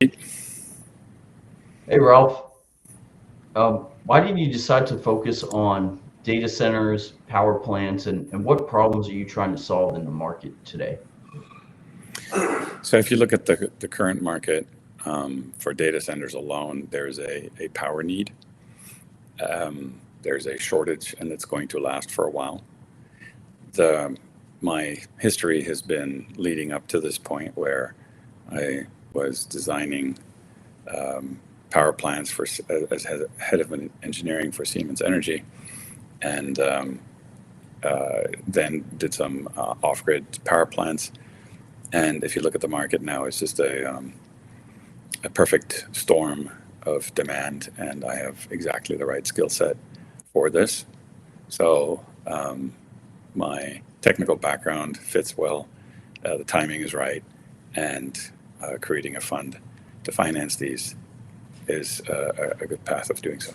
Hey Ralph, why did you decide to focus on data centers, power plants, and what problems are you trying to solve in the market today? So if you look at the current market for data centers alone, there's a power need. There's a shortage, and it's going to last for a while. The My history has been leading up to this point where I was designing power plants as head of engineering for Siemens Energy, and then did some off-grid power plants. And if you look at the market now, it's just a perfect storm of demand, and I have exactly the right skill set for this. So my technical background fits well, the timing is right, and creating a fund to finance these is a good path of doing so.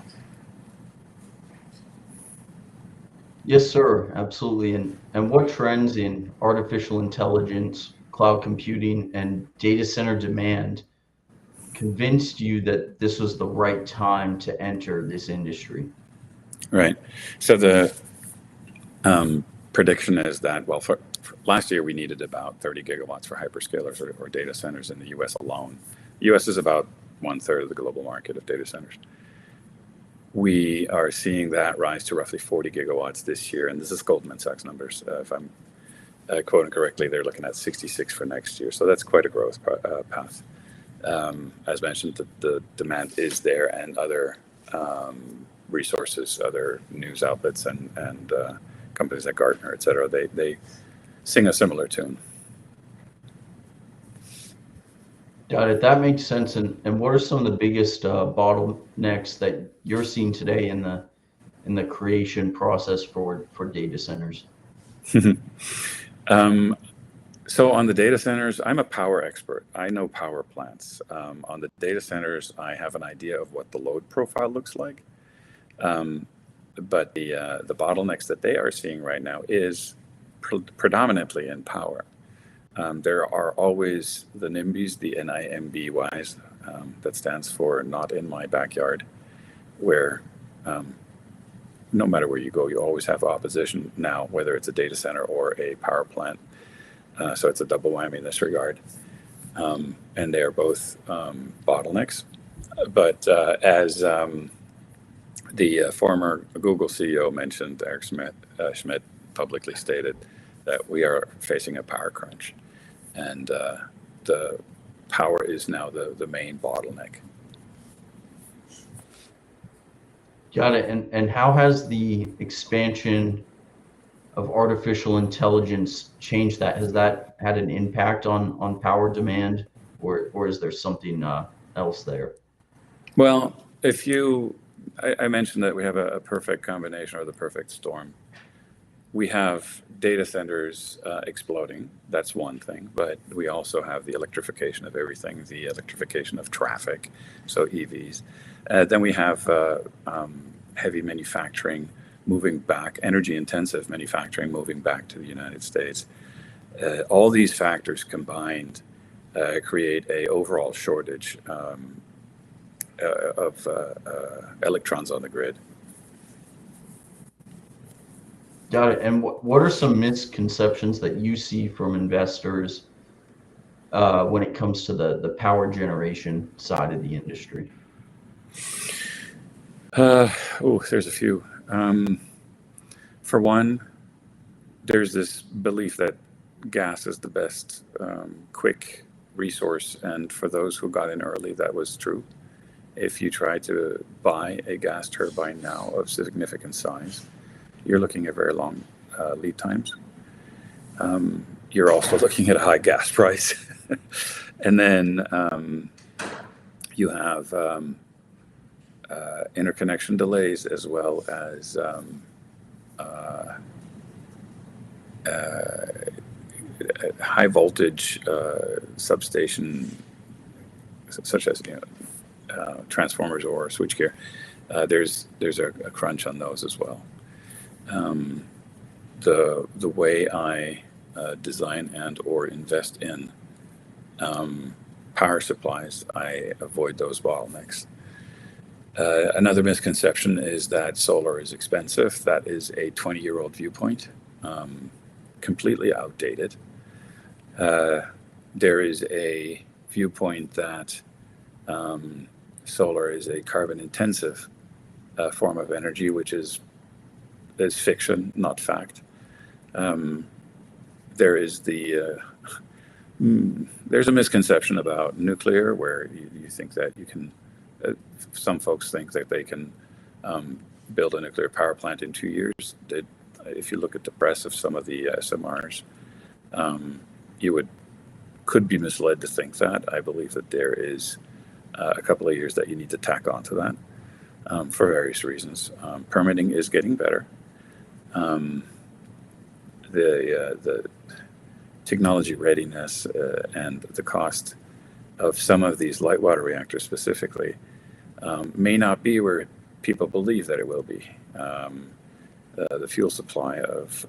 Yes, sir, absolutely. And what trends in artificial intelligence, cloud computing, and data center demand convinced you that this was the right time to enter this industry? Right. So the prediction is that, well, for last year we needed about 30 gigawatts for hyperscalers or data centers in the US alone. The US is about one third of the global market of data centers. We are seeing that rise to roughly 40 gigawatts this year, and this is Goldman Sachs numbers. If I'm quoting correctly, they're looking at 66 for next year. So that's quite a growth path. As mentioned, the demand is there, and other resources, other news outlets, and companies like Gartner, et cetera, they sing a similar tune. Got it. That makes sense. And what are some of the biggest bottlenecks that you're seeing today in the creation process for data centers? So on the data centers, I'm a power expert. I know power plants. On the data centers, I have an idea of what the load profile looks like. But the bottlenecks that they are seeing right now is predominantly in power. There are always the NIMBYs, the NIMBYs, that stands for not in my backyard, where no matter where you go, you always have opposition now, whether it's a data center or a power plant. So it's a double whammy in this regard. And they are both bottlenecks. But as the former Google CEO mentioned, Eric Schmidt publicly stated that we are facing a power crunch. And the power is now the main bottleneck. Got it. And how has the expansion of artificial intelligence changed that? Has that had an impact on power demand, or is there something else there? Well, I mentioned that we have a perfect combination, or the perfect storm. We have data centers exploding. That's one thing. But we also have the electrification of everything, the electrification of traffic, so EVs. Then we have heavy manufacturing moving back, energy intensive manufacturing moving back to the United States. All these factors combined create a overall shortage of electrons on the grid. Got it. And what are some misconceptions that you see from investors when it comes to the power generation side of the industry? There's a few. For one, there's this belief that gas is the best quick resource, and for those who got in early, that was true. If you try to buy a gas turbine now of significant size, you're looking at very long lead times. You're also looking at a high gas price. And then you have interconnection delays, as well as high voltage substation, such as transformers or switchgear. There's a crunch on those as well. The way I design and or invest in power supplies, I avoid those bottlenecks. Another misconception is that solar is expensive. That is a 20-year-old viewpoint, completely outdated. There is a viewpoint that solar is a carbon-intensive form of energy, which is fiction, not fact. There is there's a misconception about nuclear where you think that you can. Some folks think that they can build a nuclear power plant in 2 years. If you look at the press of some of the SMRs, you could be misled to think that. I believe that there is a couple of years that you need to tack onto that for various reasons. Permitting is getting better. The technology readiness and the cost of some of these light water reactors specifically may not be where people believe that it will be. The fuel supply of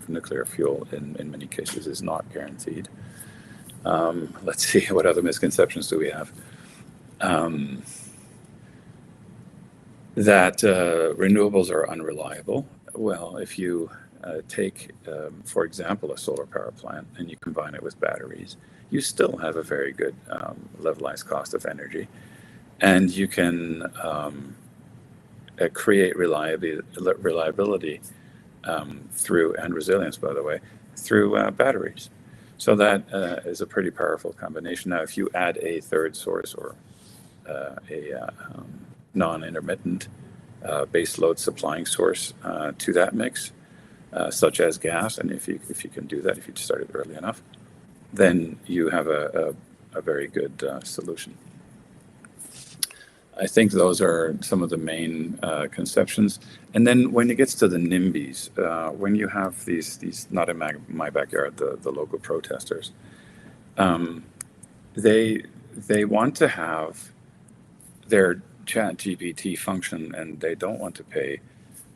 nuclear fuel in many cases is not guaranteed. Let's see, what other misconceptions do we have? That renewables are unreliable. Well, if you take, for example, a solar power plant and you combine it with batteries, you still have a very good levelized cost of energy. And you can create reliability through, and resilience, by the way, through batteries. So that is a pretty powerful combination. Now, if you add a third source or a non-intermittent base load supplying source to that mix, such as gas, and if you can do that, if you start it early enough, then you have a very good solution. I think those are some of the main conceptions. And then when it gets to the NIMBYs, when you have these not in my backyard, the local protesters, they want to have their chat GPT function, and they don't want to pay